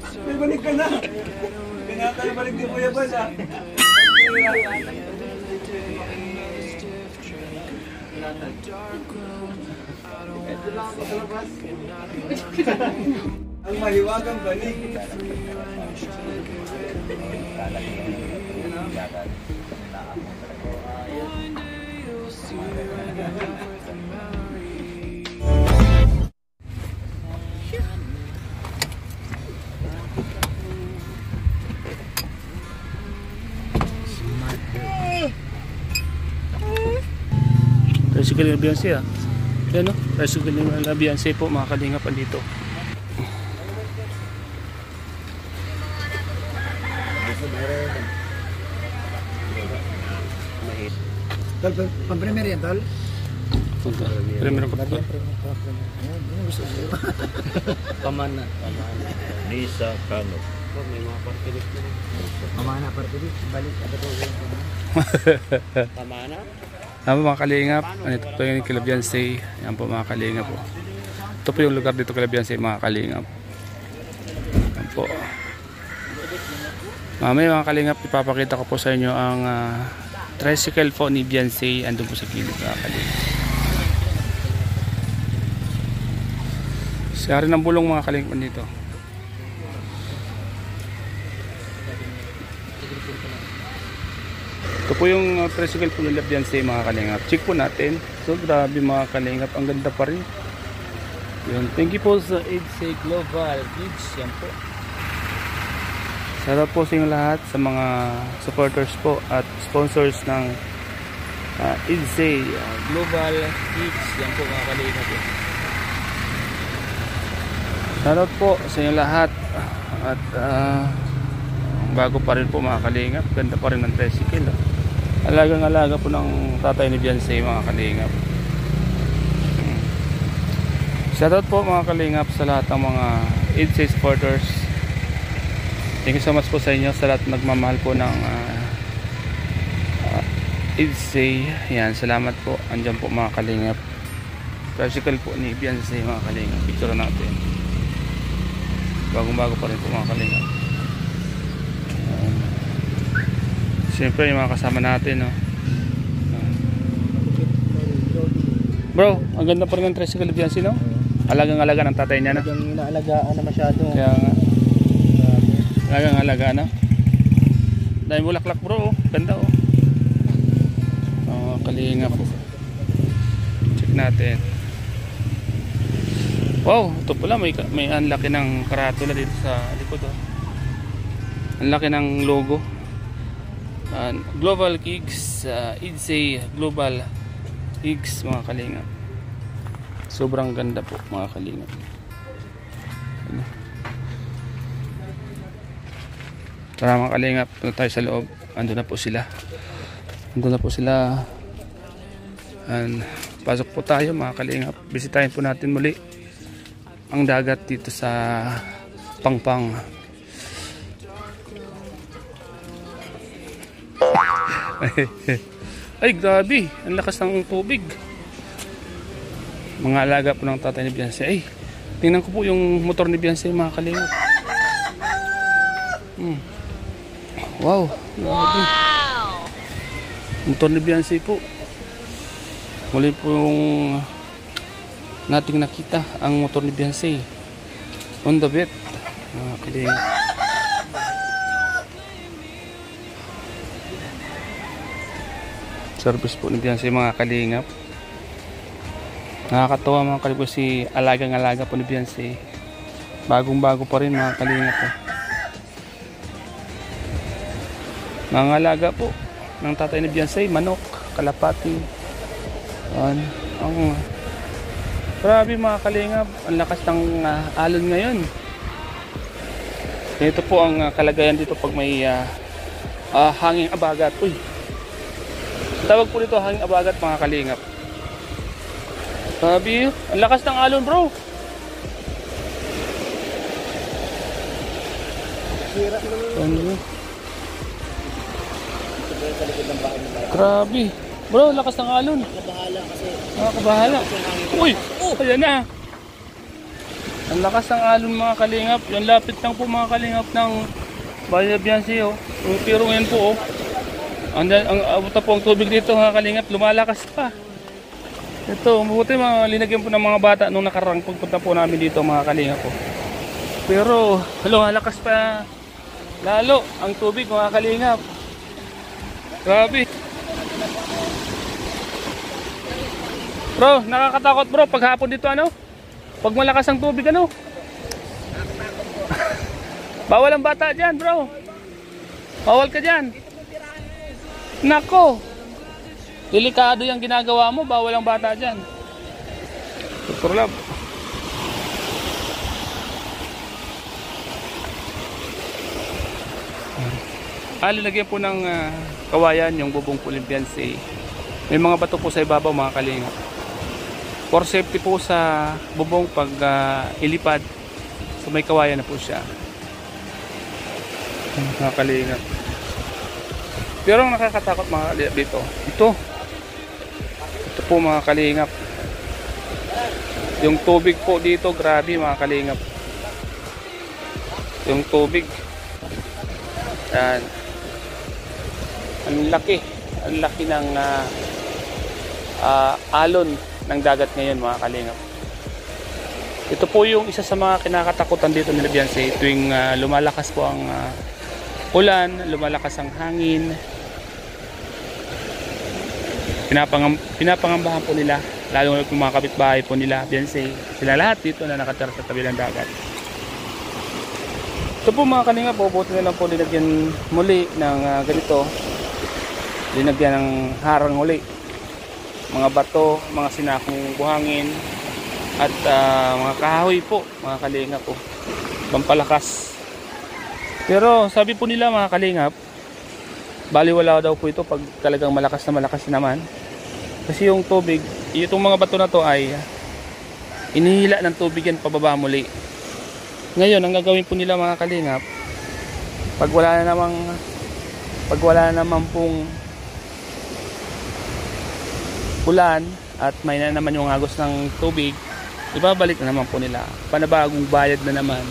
May balik ka na. Pinatay balik ni Kuya Bal ah. Ito lang ako sa labas. Ang mahiwagang balik. Tricycle na Beyonce ah. Yan o, tricycle na Beyonce po mga kalingapan dito. Tol, pang-premier yan, Tol? Premier ko po. Pamana. Lisa Cano. May mga partilis na. Pamana partilis. Balik. Pamana? Yan po mga kalingap. Ito po yung kila Beyonce. Yan po mga kalingap po. Ito po yung lugar dito kila Beyonce mga kalingap. Yan po. Mamaya mga kalingap, ipapakita ko po sa inyo ang tricycle po ni Beyonce. Andun po sa gilid mga kalingap. Siya rin ang bulong mga kalingap dito. Ito po yung tricycle po nila Beyonce mga kalingap. Check po natin. So grabe mga kalingap. Ang ganda pa rin. Yun. Thank you po sa EDSA Global Kids. Yan po. Shoutout po sa inyo lahat sa mga supporters po at sponsors ng EDSA Global Kids. Yan po mga kalingap. Shoutout po sa inyo lahat. At bago pa rin po mga kalingap. Ganda pa rin ng tricycle. Alagang-alaga po ng tatay ni Beyonce mga kalingap. Shoutout po mga kalingap sa lahat ng mga EDSA supporters. Thank you so much po sa inyo sa lahat nagmamahal po ng EDSA. Yan, salamat po. Andyan po mga kalingap. Tricycle po ni Beyonce mga kalingap. Picture natin. Bagong-bago pa rin po mga kalingap. Siyempre yung mga kasama natin no? Bro, ang ganda pa rin ng tricycle ni Beyonce no? Alagang-alaga ng tatay niya na. Yung inaalagaan na masyado. Kaya nga alagang-alaga na. Dahil bulaklak bro oh. Ganda oh. Kalinga po. Check natin. Wow, ito pala may ang laki ng karatula dito sa likod oh. Ang laki ng logo. Global Gigs, EDSA Global Gigs mga kalingap. Sobrang ganda po mga kalingap. Tara mga kalingap, punta tayo sa loob. Andun na po sila. Pasok po tayo mga kalingap. Bisitahin po natin muli ang dagat dito sa Pangpang. Ay grabe, ang lakas ng tubig. Mga alaga po ng tatay ni Beyonce. Ay, tingnan ko po yung motor ni Beyonce mga kalingap. Wow, grabe. Motor ni Beyonce po. Muli po yung nating nakita ang motor ni Beyonce on the bed mga kalingap. Service po ni Beyonce mga kalingap. Nakakatawa mga kalingap si alagang-alaga po ni Beyonce. Bagong-bago pa rin mga kalingap po. Mga alaga po ng tatay ni Beyonce, manok, kalapati. Ang grabe mga kalingap, ang lakas ng alon ngayon. Ito po ang kalagayan dito pag may hanging abagat. Uy, tawag po dito hanging abagat mga kalingap. Grabe, ang lakas ng alon bro. Grabe bro, lakas ng alon. Nakakabahala kasi. Nakakabahala. Uy, ayan na. Ang lakas ng alon mga kalingap. Yung lapit lang po mga kalingap ng Valle Biansi oh. Pero ngayon po oh. Ang abot po ang tubig dito mga kalingap, lumalakas pa. Ito, mabuti mga linagyan po ng mga bata nung nakarang pagpunta po namin dito mga kalingap po. Pero lumalakas pa lalo ang tubig mga kalingap. Grabe. Bro, nakakatakot bro pag hapon dito ano? Pag malakas ang tubig ano? Bawal ang bata dyan bro. Bawal ka dyan. Nako. Delikado yung ginagawa mo, bawal ang bata dyan. Super love. Lalagyan po ng kawayan yung bubong Pulimpianse. May mga bato po sa ibabaw mga kalingap. For safety po sa bubong pag ilipad. So may kawayan na po siya. Mga kalingap. Pero ang nakakatakot mga kalingap dito. Ito po mga kalingap. Yung tubig po dito, grabe mga kalingap. Yung tubig. Yan. Ang laki ng alon ng dagat ngayon mga kalingap. Ito po yung isa sa mga kinakatakutan dito nila Bianse tuwing lumalakas po ang ulan, lumalakas ang hangin. Pinapangambahan po nila, lalo na yung mga kapitbahay po nila Bianse, sila lahat dito na nakatira sa tabi ng dagat. Ito po mga kalingap, buti na lang po linagyan muli ng ganito, linagyan ng harang muli, mga bato, mga sinakong buhangin at mga kahoy po mga kalingap po, pampalakas. Pero sabi po nila mga kalingap, baliwala daw po ito pag talagang malakas naman, kasi yung tubig, itong mga bato na to ay inihila ng tubig yan pababa muli. Ngayon ang gagawin po nila mga kalingap, pag wala na namang pong ulan at may na naman yung agos ng tubig, ibabalik na naman po nila, panabagong bayad na naman.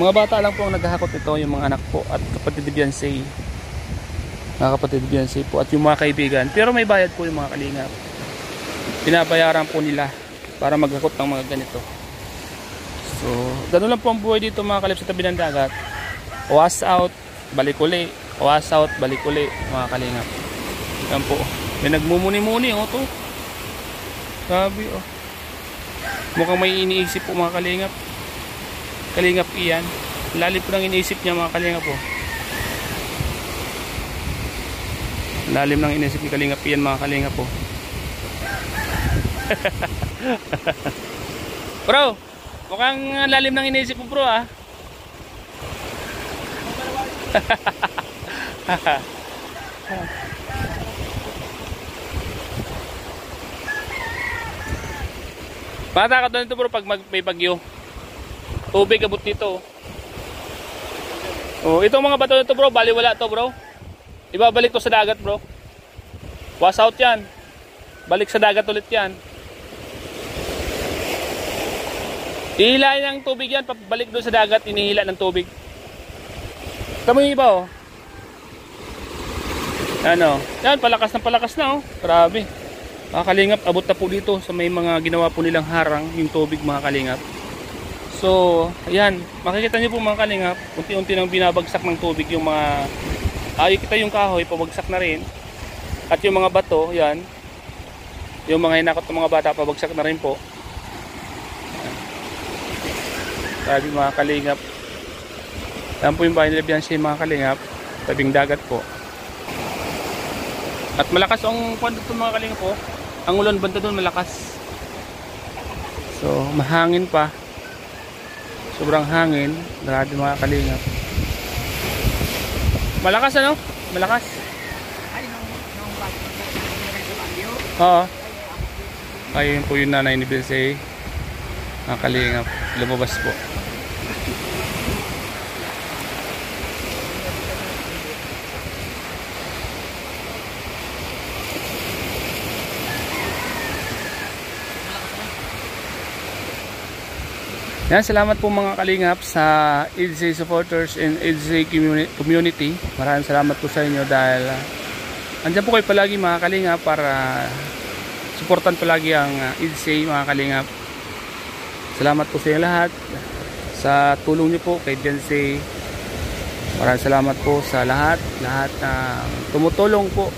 Mga bata lang po ang naghahakot ito, yung mga anak po at kapatid ni Bianse, mga kapatid ni Bianse po at yung mga kaibigan. Pero may bayad po yung mga kalingap, pinabayaran po nila para maghakot ng mga ganito. So ganoon lang po ang buhay dito mga kalingap sa tabi ng dagat. Was out, balik uli, was out, balik uli mga kalingap. Yan po, may nagmumuni-muni oh to. Sabi oh, mukhang may iniisip po mga kalingap. Kalingap iyan, lalim po ng iniisip niya mga kalingap po. Lalim ng iniisip ni kalingap iyan mga kalingap po. Bro, mukhang lalim ng iniisip mo bro ah. Matakot doon ito bro pag may bagyo. Tubig abot dito. Oh, itong mga bato nito bro, baliwala to bro. Ibabalik to sa dagat bro. Was out yan. Balik sa dagat ulit yan. Ihilain ng tubig yan, pabalik doon sa dagat, inihila ng tubig. Tama yung iba oh. Ano? Yan, palakas na oh. Grabe. Mga kalingap, abot na po dito sa may mga ginawa po nilang harang yung tubig mga kalingap. So, ayan, makikita niyo po mga kalingap, unti-unti nang binabagsak ng tubig yung mga kita yung kahoy, pabagsak na rin. At yung mga bato, yan, yung mga hinakot ng mga bata, pabagsak na rin po. Sabi mga kalingap, yan po yung bahay nila Bianse mga kalingap, tabing dagat po. At malakas ang kwento mga kalingap po. Ang ulan banda doon malakas. So mahangin pa. Sobrang hangin. Grabe mga kalingap. Malakas ano? Malakas. Oo. Ayun po yung nanay ni Bianse. Mga kalingap. Lumabas po. Yan, salamat po mga kalingap sa EDC supporters and EDC community. Maraming salamat po sa inyo dahil andyan po kayo palagi mga kalingap para suportan palagi ang EDC mga kalingap. Salamat po sa inyo lahat sa tulong niyo po kay Beyonce. Maraming salamat po sa lahat na tumutulong po.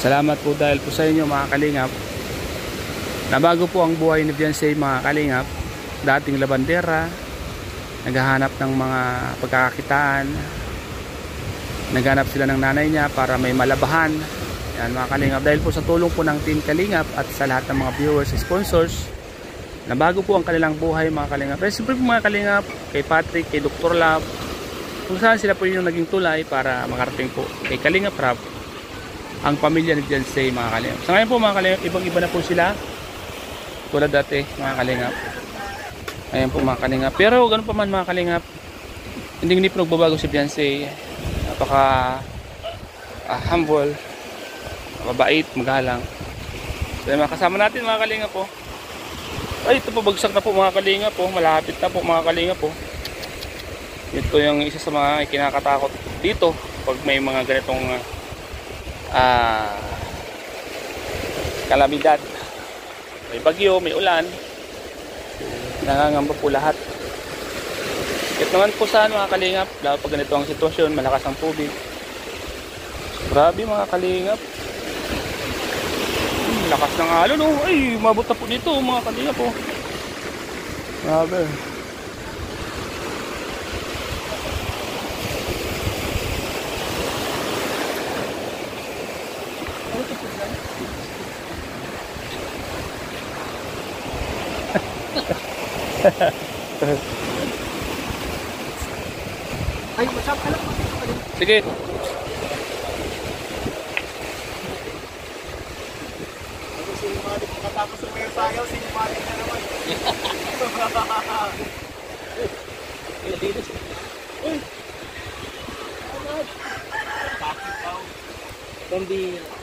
Salamat po dahil po sa inyo mga kalingap. Nabago po ang buhay ni Beyonce mga kalingap. Dating labandera, naghahanap ng mga pagkakakitaan, naghanap sila ng nanay niya para may malabahan. Yan mga kalingap, dahil po sa tulong po ng Team Kalingap at sa lahat ng mga viewers, sponsors, nabago po ang kanilang buhay mga kalingap. Pero siyempre po mga kalingap, kay Patrick, kay Dr. Love, kung saan sila po yung naging tulay para makarating po kay Kalingap Rap ang pamilya ni Beyonce mga kalingap. Sa ngayon po mga kalingap, ibang iba na po sila tulad dati mga kalingap. Ayan po mga kalingap, pero ganun pa man mga kalingap, hindi po nagbabago si Beyonce. Napaka humble, mabait, magalang. So mga kasama natin mga kalingap po. Ay, ito po bagsak na po mga kalingap po, malapit na po mga kalingap po. Ito yung isa sa mga kinakatakot dito pag may mga ganitong kalamidad. May bagyo, may ulan, nangangamba po lahat. Ito naman po saan mga kalingap, lalo pag ganito ang sitwasyon, malakas ang tubig. Grabe mga kalingap, lakas ng alon, oh. Ay, mabot na po dito mga kalingap po. Grabe. Ay, masap ka lang. Sige. Matapos may sayaw, sinimalik na naman. Pambira.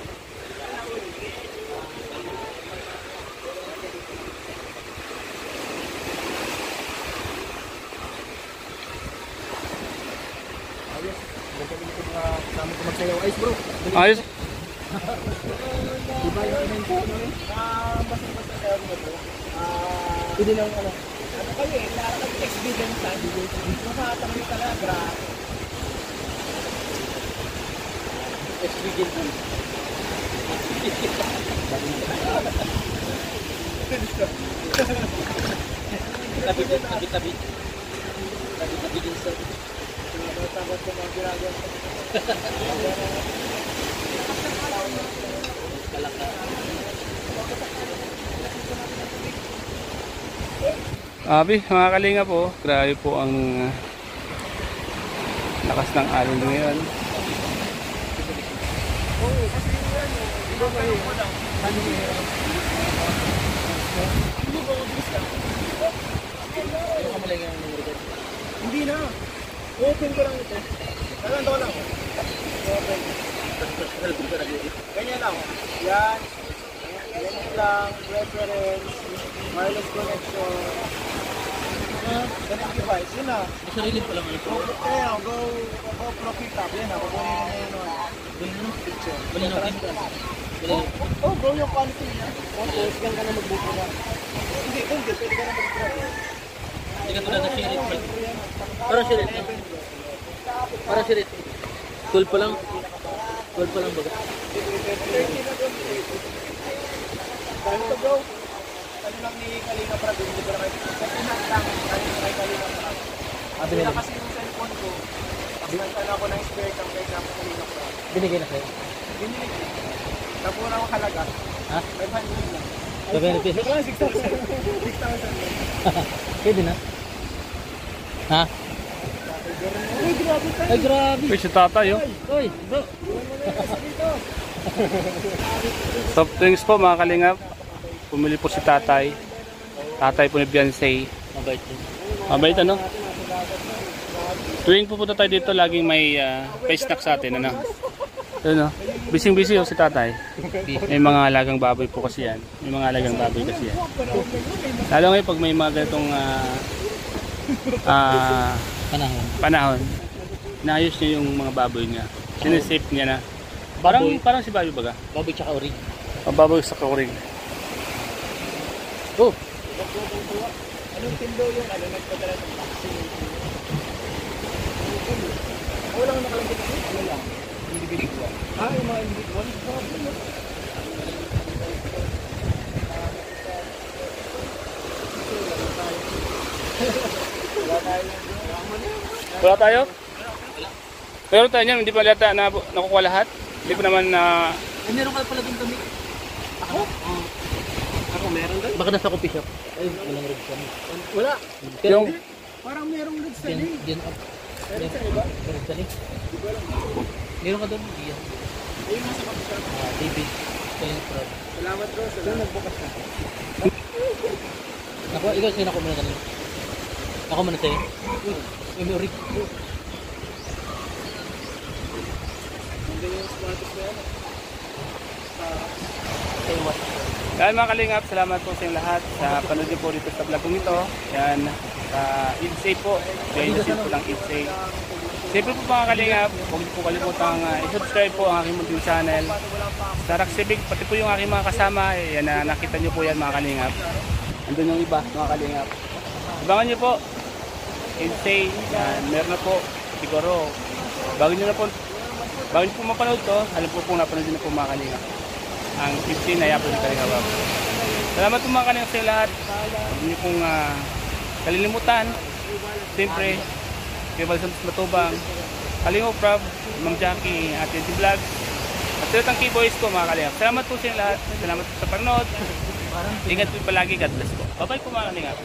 Kasama ko magsayaw. Ayos bro. Ayos. Diba yung event ko namin? Basta sayaw mo bro. Pwede lang ano. Ano kayo eh, lahat ng experience sa makatangin ka na, grabe. Experience. Tabi-tabi din sa Takot ko mga ginagawa. Abi, mga kalinga po, grabe po ang lakas ng alon ngayon. Hindi na. Open ko lang ito. Ito lang. Open. Ganyan lang. Yan. Ganyan lang. Reference. Wireless connection. Ganyan device. Yun na. sarili pa lang ito. Kaya go profit up. Yan na. Kukunin na yun. Ganyan picture. Oh bro, yung quality niya. Tapos gan ka na magbuko na. Hindi. Pwede ka na magbuko. Hindi ka tulad na shirit. Para shirit. Para shirit. 12 pa lang. 12 pa lang baga. Kaya ito bro. Ano lang ni Kalinga Prado. Hindi ko na kayo. Kasi lang. Kaya kay Kalinga Prado. Kaya kasi yung cellphone ko. Pagkakala ko ng spare cam kay Kalinga Prado. Binigay na kayo? Binili ko. Napura ko halaga. Ha? 500 lang. 7 pesos? 6,000. 6,000. Pwede na? Ha? Uy, grabe tayo. Ay, grabe. Uy, si tatay oh. Uy, bro. Soft drinks po mga kalingap. Pumili po si tatay. Tatay po ni Beyonce. Mabait din. Mabait ano? Tuwing pupunta tayo dito, laging may snack sa atin. Ano? Busy oh, si tatay. May mga alagang baboy po kasi yan. May mga alagang baboy kasi yan. Lalo ngayon pag may mga ganitong Panahon. panahon, naayos niya yung mga baboy niya. Sinesave niya na. Baboy. Parang si baboy baga. Baboy tsaka orig. Baboy sa kauring. Oh! Anong tindo yung nagpadala ng vaccine? Walang nakalagay na ano lang? Individual. Yung mga individual? Wala tayo? Pero tayo niyan, hindi pa lata na nakukuha lahat. Hindi pa naman na... Ay, meron ka pala doon kami. Ako? Ako meron doon? Baka nasa coffee shop. Ay, walang red kami. Wala. Yung... Parang merong goods na Yan, yan up. Meron sa iba? Meron ka rin. Meron ka doon? Iyan. Ayun nasa kapital. David. Kaya proud. Salamat bro. Salamat. Nagbukas na. Ako, ikaw sa'yo ako muna kanina. Ako muna sa'yo. May orig. Hindi yung status na yan. Sa'yo what? Yan mga kalingap, salamat po sa inyong lahat sa panood niyo po dito sa vlog kong ito. Yan, sa EatSafe po. Join the po ng EatSafe. Siyempre po mga kalingap, huwag niyo po kalimutang i-subscribe po ang aking munting channel. Sa Rock Civic, pati po yung aking mga kasama, yan na nakita niyo po yan mga kalingap. Andun yung iba mga kalingap. Abangan niyo po. EatSafe, yan, meron na po. Siguro, bago niyo po mapanood to, alam po napanood niyo na po mga kalingap. Ang 15 na yapo ni Kalingap. Salamat po mga kalingap sa lahat. Huwag niyo pong kalilimutan. Siyempre, kay Balsam Matubang, Kalingap Rob, Ma'am Jackie, Ate T Vlogs, at sila tang K-Boys ko mga kalingap. Salamat po sa lahat. Salamat po sa panood. Ingat po palagi. God bless po. Bye-bye po mga kalingap.